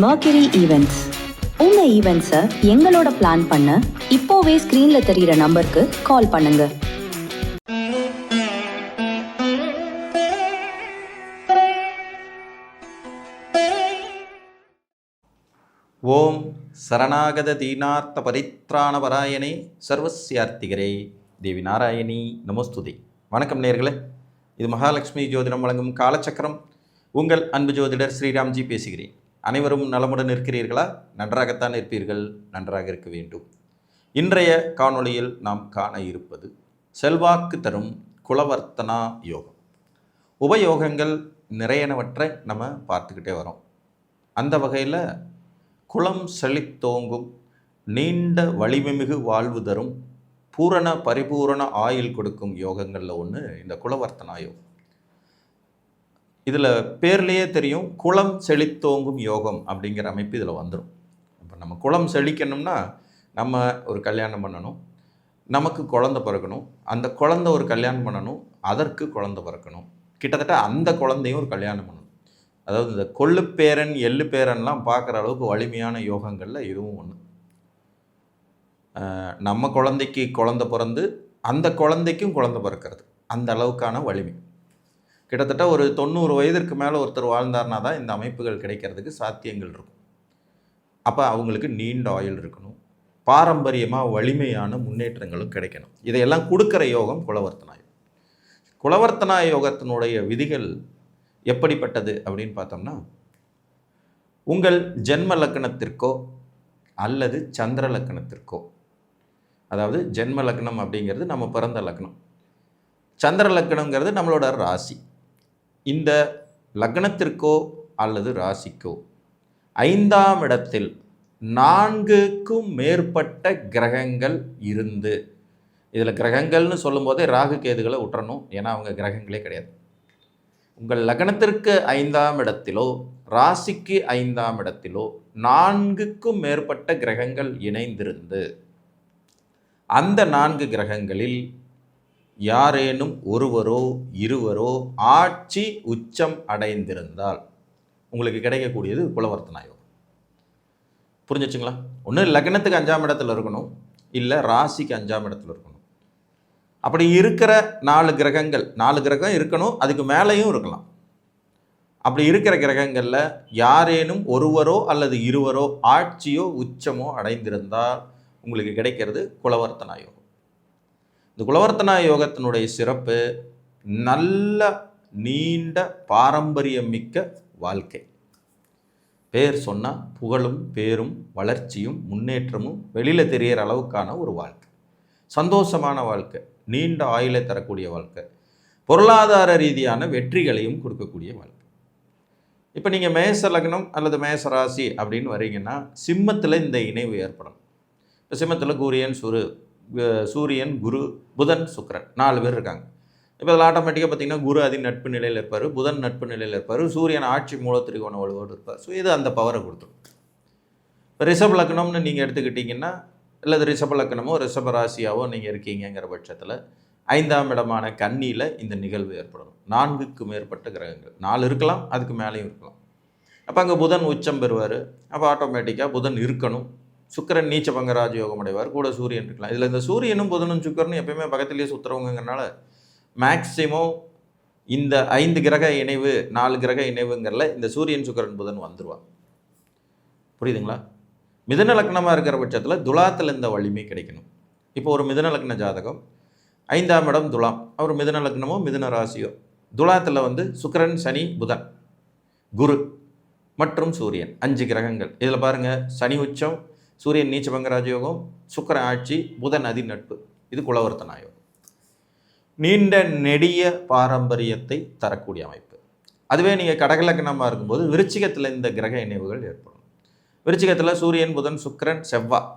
Mercury Events. உங்க ஈவெண்ட்ஸை எங்களோட plan பண்ண இப்போவே ஸ்கிரீன்ல தெரியிற நம்பருக்கு கால் பண்ணுங்க. ஓம் சரணாகத தீனார்த்த பரித்ராணபராயணே சர்வஸ்யார்த்திகரே தேவி நாராயணி நமஸ்துதே. வணக்கம் நேயர்களே, இது மகாலட்சுமி ஜோதிடம் வழங்கும் காலச்சக்கரம். உங்கள் அன்பு ஜோதிடர் ஸ்ரீராம்ஜி பேசுகிறேன். அனைவரும் நலமுடன் இருக்கிறீர்களா? நன்றாகத்தான் இருப்பீர்கள், நன்றாக இருக்க வேண்டும். இன்றைய காணொளியில் நாம் காண இருப்பது செல்வாக்கு தரும் குலவர்த்தனா யோகம். உபயோகங்கள் நிறையனவற்றை நம்ம பார்த்துக்கிட்டே வரோம். அந்த வகையில் குலம் செழித்தோங்கும், நீண்ட வலிமைமிகு வாழ்வு தரும், பூரண பரிபூரண ஆயுள் கொடுக்கும் யோகங்களில் ஒன்று இந்த குலவர்த்தனா யோகம். இதில் பேர்லேயே தெரியும், குலம் செழித்தோங்கும் யோகம் அப்படிங்கிற அமைப்பு இதில் வந்துடும். இப்போ நம்ம குலம் செழிக்கணும்னா நம்ம ஒரு கல்யாணம் பண்ணணும், நமக்கு குழந்தை பிறக்கணும், அந்த குழந்தை ஒரு கல்யாணம் பண்ணணும், அதற்கு குழந்தை பிறக்கணும், கிட்டத்தட்ட அந்த குழந்தையும் ஒரு கல்யாணம் பண்ணணும். அதாவது இந்த கொள்ளு பேரன் எள்ளு பேரன்லாம் பார்க்குற அளவுக்கு வலிமையான யோகங்களில் இதுவும் ஒன்று. நம்ம குழந்தைக்கு குழந்தை பிறந்து அந்த குழந்தைக்கும் குழந்தை பிறக்கிறது, அந்த அளவுக்கான வலிமை. கிட்டத்தட்ட ஒரு 90 வயதிற்கு மேலே ஒருத்தர் வாழ்ந்தார்னா தான் இந்த அமைப்புகள் கிடைக்கிறதுக்கு சாத்தியங்கள் இருக்கும். அப்போ அவங்களுக்கு நீண்ட ஆயுள் இருக்கணும், பாரம்பரியமாக வலிமையான முன்னேற்றங்களும் கிடைக்கணும். இதையெல்லாம் கொடுக்குற யோகம் குலவர்த்தனா யோகம். குலவர்த்தனா யோகத்தினுடைய விதிகள் எப்படிப்பட்டது அப்படின்னு பார்த்தோம்னா, உங்கள் ஜென்ம லக்னத்திற்கோ அல்லது சந்திர லக்னத்திற்கோ, அதாவது ஜென்ம லக்னம் அப்படிங்கிறது நம்ம பிறந்த லக்னம், சந்திர லக்னங்கிறது நம்மளோட ராசி. இந்த லக்னத்திற்கோ அல்லது ராசிக்கோ 5ஆம் இடத்தில் 4க்கும் மேற்பட்ட கிரகங்கள் இருந்து, இதில் கிரகங்கள்னு சொல்லும்போதே ராகு கேதுகளை விட்டுறணும், ஏன்னா அவங்க கிரகங்களே கிடையாது. உங்கள் லக்னத்திற்கு 5ஆம் இடத்திலோ ராசிக்கு 5ஆம் இடத்திலோ 4க்கும் மேற்பட்ட கிரகங்கள் இணைந்திருந்து, அந்த 4 கிரகங்களில் யாரேனும் ஒருவரோ இருவரோ ஆட்சி உச்சம் அடைந்திருந்தால் உங்களுக்கு கிடைக்கக்கூடியது குலவர்த்தனா யோகம். புரிஞ்சிச்சுங்களா? ஒன்று லக்னத்துக்கு 5ஆம் இடத்துல இருக்கணும், இல்லை ராசிக்கு 5ஆம் இடத்துல இருக்கணும். அப்படி இருக்கிற 4 கிரகங்கள், 4 கிரகம் இருக்கணும், அதுக்கு மேலேயும் இருக்கலாம். அப்படி இருக்கிற கிரகங்களில் யாரேனும் ஒருவரோ அல்லது இருவரோ ஆட்சியோ உச்சமோ அடைந்திருந்தால் உங்களுக்கு கிடைக்கிறது குலவர்த்தனா யோகம். இந்த குலவர்த்தனா யோகத்தினுடைய சிறப்பு நல்ல நீண்ட பாரம்பரியம் மிக்க வாழ்க்கை. பேர் சொன்னால் புகழும் பேரும் வளர்ச்சியும் முன்னேற்றமும் வெளியில் தெரிகிற அளவுக்கான ஒரு வாழ்க்கை, சந்தோஷமான வாழ்க்கை, நீண்ட ஆயுளை தரக்கூடிய வாழ்க்கை, பொருளாதார ரீதியான வெற்றிகளையும் கொடுக்கக்கூடிய வாழ்க்கை. இப்போ நீங்கள் மேச லக்னம் அல்லது மேச ராசி அப்படின்னு வரீங்கன்னா சிம்மத்தில் இந்த இணைவு ஏற்படும். இப்போ சிம்மத்தில் சூரியன் குரு புதன் சுக்கிரன் 4 பேர் இருக்காங்க. இப்போ அதில் ஆட்டோமேட்டிக்காக பார்த்தீங்கன்னா குரு அதி நட்பு நிலையில் இருப்பார், புதன் நட்பு நிலையில் இருப்பார், சூரியன் ஆட்சி மூலத்திரிகோண வலுவோடு இருப்பார். ஸோ இது அந்த பவரை கொடுத்துரும். இப்போ ரிஷப லக்னம்னு நீங்கள் எடுத்துக்கிட்டிங்கன்னா, அல்லது ரிஷப லக்னமோ ரிஷப ராசியாவோ நீங்கள் இருக்கீங்கிற பட்சத்தில் 5ஆம் இடமான கன்னியில் இந்த நிகழ்வு ஏற்படும். 4க்கு மேற்பட்ட கிரகங்கள், 4 இருக்கலாம், அதுக்கு மேலேயும் இருக்கலாம். அப்போ அங்கே புதன் உச்சம் பெறுவார். அப்போ ஆட்டோமேட்டிக்காக புதன் இருக்கணும். சுக்கிரன் நீச்ச பங்க ராஜயோகம் அடைவார், கூட சூரியன் இருக்கலாம். இதில் இந்த சூரியனும் புதனும் சுக்கிரனும் எப்பயுமே பக்கத்துலேயே சுற்றுறவங்கிறனால மேக்சிமம் இந்த 5 கிரக இணைவு 4 கிரக இணைவுங்கிறல இந்த சூரியன் சுக்கிரன் புதன் வந்துடுவாங்க. புரியுதுங்களா? மிதுன லக்னமாக இருக்கிற பட்சத்தில் துலாத்தில் இந்த வலிமை கிடைக்கணும். இப்போ ஒரு மிதுன லக்ன ஜாதகம், 5ஆம் இடம் துலாம், அவர் மிதுன லக்னமோ மிதுன ராசியோ, துலாத்தில் சுக்கிரன் சனி புதன் குரு மற்றும் சூரியன் 5 கிரகங்கள். இதில் பாருங்கள், சனி உச்சம், சூரியன் நீச்சபங்க ராஜயோகம், சுக்கிரன் ஆட்சி, புதன் அதி நட்பு. இது குலவர்த்தனா யோகம். நீண்ட நெடிய பாரம்பரியத்தை தரக்கூடிய அமைப்பு. அதுவே நீங்கள் கடகலக்கணமாக இருக்கும்போது விருச்சிகத்தில் இந்த கிரக இணைவுகள் ஏற்படும். விருச்சிகத்தில் சூரியன் புதன் சுக்கிரன் செவ்வாய்,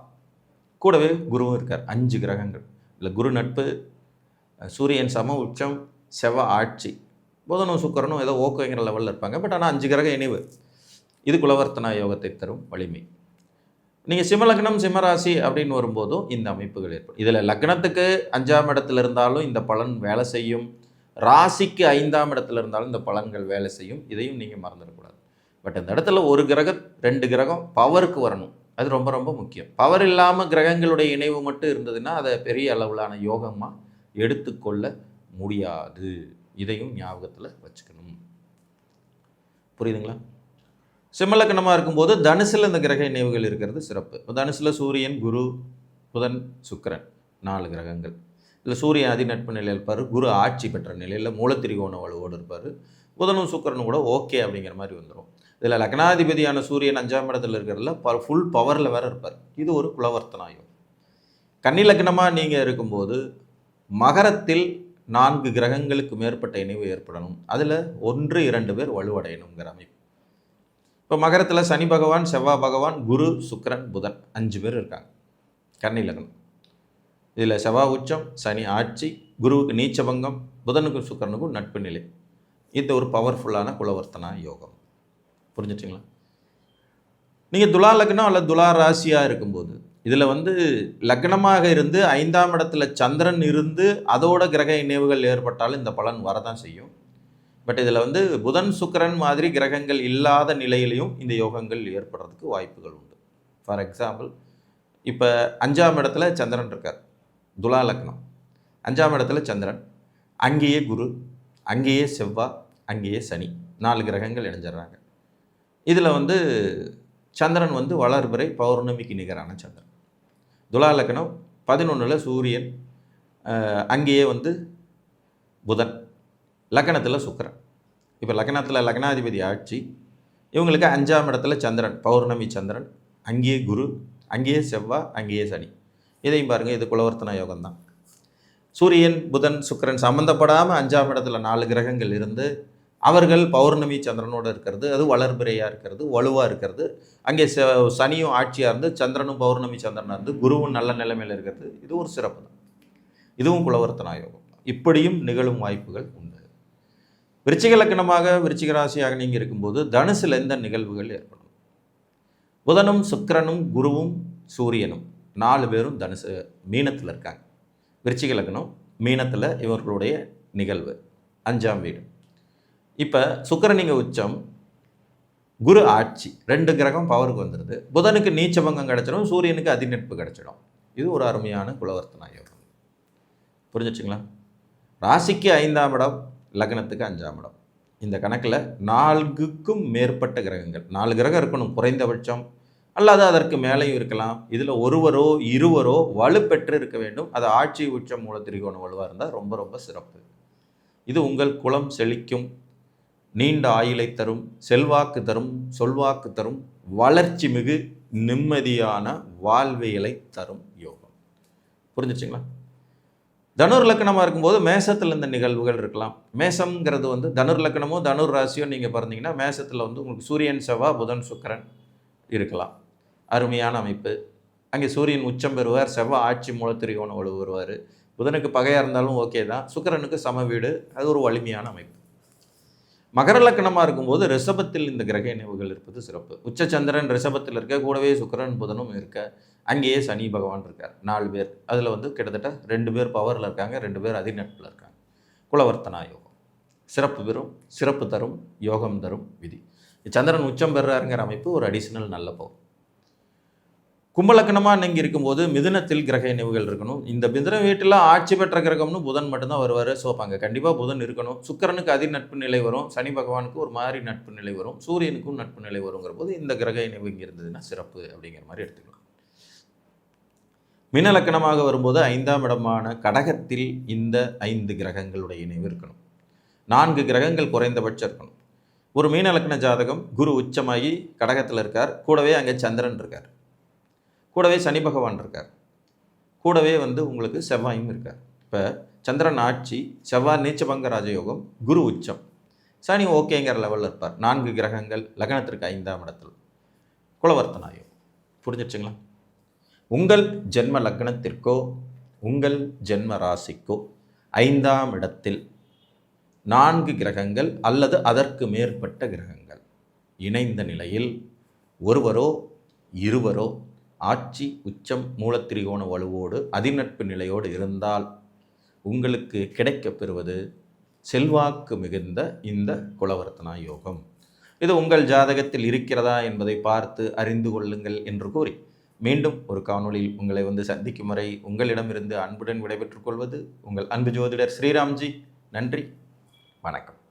கூடவே குருவும் இருக்கார். 5 கிரகங்கள். இல்லை குரு நட்பு, சூரியன் சம உச்சம், செவ்வாய் ஆட்சி, புதனும் சுக்கிரனும் ஏதோ ஓகேங்கிற லெவலில் இருப்பாங்க. பட் ஆனால் 5 கிரக இணைவு. இது குலவர்த்தனா யோகத்தை தரும் வலிமை. நீங்கள் சிம்மலக்னம் சிம்மராசி அப்படின்னு வரும்போதும் இந்த அமைப்புகள் ஏற்படும். இதில் லக்னத்துக்கு 5ஆம் இடத்துல இருந்தாலும் இந்த பலன் வேலை செய்யும், ராசிக்கு 5ஆம் இடத்துல இருந்தாலும் இந்த பலன்கள் வேலை செய்யும். இதையும் நீங்கள் மறந்துடக்கூடாது. பட் இந்த இடத்துல ஒரு கிரகம் 2 கிரகம் பவருக்கு வரணும். அது ரொம்ப ரொம்ப முக்கியம். பவர் இல்லாமல் கிரகங்களுடைய இணைவு மட்டும் இருந்ததுன்னா அதை பெரிய அளவிலான யோகமாக எடுத்துக்கொள்ள முடியாது. இதையும் ஞாபகத்தில் வச்சுக்கணும். புரியுதுங்களா? சிம்மலக்கணமாக இருக்கும்போது தனுசில் இந்த கிரக இணைவுகள் இருக்கிறது சிறப்பு. இப்போ தனுசில் சூரியன், குரு, புதன், சுக்கிரன் 4 கிரகங்கள். இல்லை சூரியன் அதிநட்பு நிலையில் இருப்பார், குரு ஆட்சி பெற்ற நிலையில் மூலத்திரிகோண வலுவோடு இருப்பார், புதனும் சுக்கிரனும் கூட ஓகே அப்படிங்கிற மாதிரி வந்துடும். இதில் லக்னாதிபதியான சூரியன் 5ஆம் இடத்துல இருக்கிறதுல ஃபுல் பவரில் வேறு இருப்பார். இது ஒரு குலவர்த்தனாயம். கன்னி லக்னமாக நீங்கள் இருக்கும்போது மகரத்தில் 4 கிரகங்களுக்கு மேற்பட்ட இணைவு ஏற்படணும். அதில் 1-2 பேர் வலுவடையணுங்கிற அமைப்பு. இப்போ மகரத்தில் சனி பகவான், செவ்வாய் பகவான், குரு, சுக்கிரன், புதன் 5 பேர் இருக்காங்க கன்னி லக்னம். இதில் செவ்வாய் உச்சம், சனி ஆட்சி, குருவுக்கு நீச்சபங்கம், புதனுக்கும் சுக்கிரனுக்கும் நட்பு நிலை. இது ஒரு பவர்ஃபுல்லான குலவர்த்தனா யோகம். புரிஞ்சிட்டிங்களா? நீங்கள் துலா லக்னம் அல்லது துலா ராசியாக இருக்கும்போது இதில் லக்னமாக இருந்து 5ஆம் இடத்துல சந்திரன் இருந்து அதோட கிரக இணைவுகள் ஏற்பட்டாலும் இந்த பலன் வரதான் செய்யும். பட் இதில் புதன் சுக்கிரன் மாதிரி கிரகங்கள் இல்லாத நிலையிலையும் இந்த யோகங்கள் ஏற்படுறதுக்கு வாய்ப்புகள் உண்டு. ஃபார் எக்ஸாம்பிள், இப்போ 5ஆம் இடத்துல சந்திரன் இருக்கார், துலா லக்னம். 5ஆம் இடத்துல சந்திரன், அங்கேயே குரு, அங்கேயே செவ்வாய், அங்கேயே சனி, 4 கிரகங்கள் இணைஞ்சிட்றாங்க. இதில் சந்திரன் வளர்பிறை பௌர்ணமிக்கு நிகரான சந்திரன். துலா லக்னம் 11ல் சூரியன், அங்கேயே புதன், லக்னத்தில் சுக்கிரன். இப்போ லக்னத்தில் லக்னாதிபதி ஆட்சி, இவங்களுக்கு 5ஆம் இடத்துல சந்திரன், பௌர்ணமி சந்திரன், அங்கேயே குரு, அங்கேயே செவ்வாய், அங்கேயே சனி. இதையும் பாருங்கள், இது குலவர்த்தன யோகம்தான். சூரியன், புதன், சுக்கிரன் சம்மந்தப்படாமல் 5ஆம் இடத்துல 4 கிரகங்கள் இருந்து அவர்கள் பௌர்ணமி சந்திரனோடு இருக்கிறது, அது வளர்பிறையாக இருக்கிறது, வலுவாக இருக்கிறது. அங்கே சனியும் ஆட்சியாக இருந்து, சந்திரனும் பௌர்ணமி சந்திரனாக இருந்து, குருவும் நல்ல நிலைமையில் இருக்கிறது. இது ஒரு சிறப்பு தான். இதுவும் குலவர்த்தன யோகம். இப்படியும் நிகழும் வாய்ப்புகள் உண்டு. விருச்சிக லக்னமாக, விருச்சிக ராசியாக நீங்கள் இருக்கும்போது தனுசில் எந்த நிகழ்வுகள் ஏற்படும்? புதனும் சுக்கிரனும் குருவும் சூரியனும் 4 பேரும் தனுசு மீனத்தில் இருக்காங்க. விருச்சிக லக்னம் மீனத்தில் இவர்களுடைய நிகழ்வு 5ஆம் வீடு. இப்போ சுக்கிரன் இங்கே உச்சம், குரு ஆட்சி, 2 கிரகம் பவருக்கு வந்துடுது. புதனுக்கு நீச்சபங்கம் கிடச்சிடும், சூரியனுக்கு அதிநட்பு கிடச்சிடும். இது ஒரு அருமையான குலவர்த்தன யோகம். புரிஞ்சிச்சுங்களா? ராசிக்கு 5ஆம் இடம், லக்னத்துக்கு 5ஆம் இடம். இந்த கணக்கில் 4க்கும் மேற்பட்ட கிரகங்கள், 4 கிரகம் இருக்கணும் குறைந்தபட்சம், அல்லது அதற்கு மேலேயும் இருக்கலாம். இதில் ஒருவரோ இருவரோ வலுப்பெற்று இருக்க வேண்டும். அது ஆட்சி உச்சம் மூலத்திரிகோண வலுவாக இருந்தால் ரொம்ப ரொம்ப சிறப்பு. இது உங்கள் குலம் செழிக்கும், நீண்ட ஆயுளை தரும், செல்வாக்கு தரும், சொல்வாக்கு தரும், வளர்ச்சி மிகு நிம்மதியான வாழ்வியலை தரும் யோகம். புரிஞ்சிச்சிங்களா? தனுர் லக்னமாக இருக்கும்போது மேசத்தில் இந்த நிகழ்வுகள் இருக்கலாம். மேசம்ங்கிறது தனுர் லக்னமோ தனுர் ராசியோ நீங்கள் பிறந்தீங்கன்னா மேசத்தில் உங்களுக்கு சூரியன், செவ்வாய், புதன், சுக்கிரன் இருக்கலாம். அருமையான அமைப்பு. அங்கே சூரியன் உச்சம் பெறுவார், செவ்வாய் ஆட்சி மூலத்திரிகோண வலு வருவார், புதனுக்கு பகையாக இருந்தாலும் ஓகே தான், சுக்கிரனுக்கு சம வீடு, அது ஒரு வலிமையான அமைப்பு. மகர லக்னமாக இருக்கும்போது ரிஷபத்தில் இந்த கிரக இணைவுகள் இருப்பது சிறப்பு. உச்சச்சந்திரன் ரிஷபத்தில் இருக்க, கூடவே சுக்கிரன் புதனும் இருக்க, அங்கேயே சனி பகவான் இருக்கார். 4 பேர். அதில் கிட்டத்தட்ட 2 பேர் பவரில் இருக்காங்க, 2 பேர் அதிநட்பில் இருக்காங்க. குலவர்த்தனா யோகம். சிறப்பு தரும், யோகம் தரும் விதி. சந்திரன் உச்சம் பெறாருங்கிற அமைப்பு ஒரு அடிஷனல் நல்ல பவர். கும்பலக்கணமாக நீங்கள் இருக்கும்போது மிதுனத்தில் கிரக இணைவுகள் இருக்கணும். இந்த மிதுன வீட்டில் ஆட்சி பெற்ற கிரகம்னு புதன் மட்டும்தான் வருவார். ஸோ அங்கே கண்டிப்பாக புதன் இருக்கணும். சுக்கிரனுக்கு அதி நட்பு நிலை வரும், சனி பகவானுக்கு ஒரு மாதிரி நட்பு நிலை வரும், சூரியனுக்கும் நட்பு நிலை வருங்கிற போது இந்த கிரக இணைவு இங்கே இருந்ததுன்னா சிறப்பு அப்படிங்கிற மாதிரி எடுத்துக்கலாம். மீனலக்கணமாக வரும்போது 5ஆம் இடமான கடகத்தில் இந்த 5 கிரகங்களுடைய இணைவு இருக்கணும். 4 கிரகங்கள் குறைந்தபட்சம் இருக்கணும். ஒரு மீனலக்கண ஜாதகம் குரு உச்சமாகி கடகத்தில் இருக்கார், கூடவே அங்கே சந்திரன் இருக்கார், கூடவே சனி பகவான் இருக்கார், கூடவே உங்களுக்கு செவ்வாயும் இருக்கார். இப்போ சந்திரன் ஆட்சி, செவ்வாய் நீச்சபங்க ராஜயோகம், குரு உச்சம், சனி ஓகேங்கிற லெவலில் இருப்பார். 4 கிரகங்கள் லக்னத்திற்கு 5ஆம் இடத்தில். குலவர்த்தனாயம். புரிஞ்சிடுச்சுங்களா? உங்கள் ஜென்ம லக்னத்திற்கோ உங்கள் ஜென்ம ராசிக்கோ 5ஆம் இடத்தில் 4 கிரகங்கள் அல்லது அதற்கு மேற்பட்ட கிரகங்கள் இணைந்த நிலையில் ஒருவரோ இருவரோ ஆட்சி உச்சம் மூலத்திரிகோண வலுவோடு அதிநட்பு நிலையோடு இருந்தால் உங்களுக்கு கிடைக்கப் பெறுவது செல்வாக்கு மிகுந்த இந்த குலவர்த்தனா யோகம். இது உங்கள் ஜாதகத்தில் இருக்கிறதா என்பதை பார்த்து அறிந்து கொள்ளுங்கள் என்று கூறி மீண்டும் ஒரு காணொளியில் உங்களை சந்திக்கும் வரை உங்களிடமிருந்து அன்புடன் விடைபெற்றுக் கொள்வது உங்கள் அன்பு ஜோதிடர் ஸ்ரீராம்ஜி. நன்றி, வணக்கம்.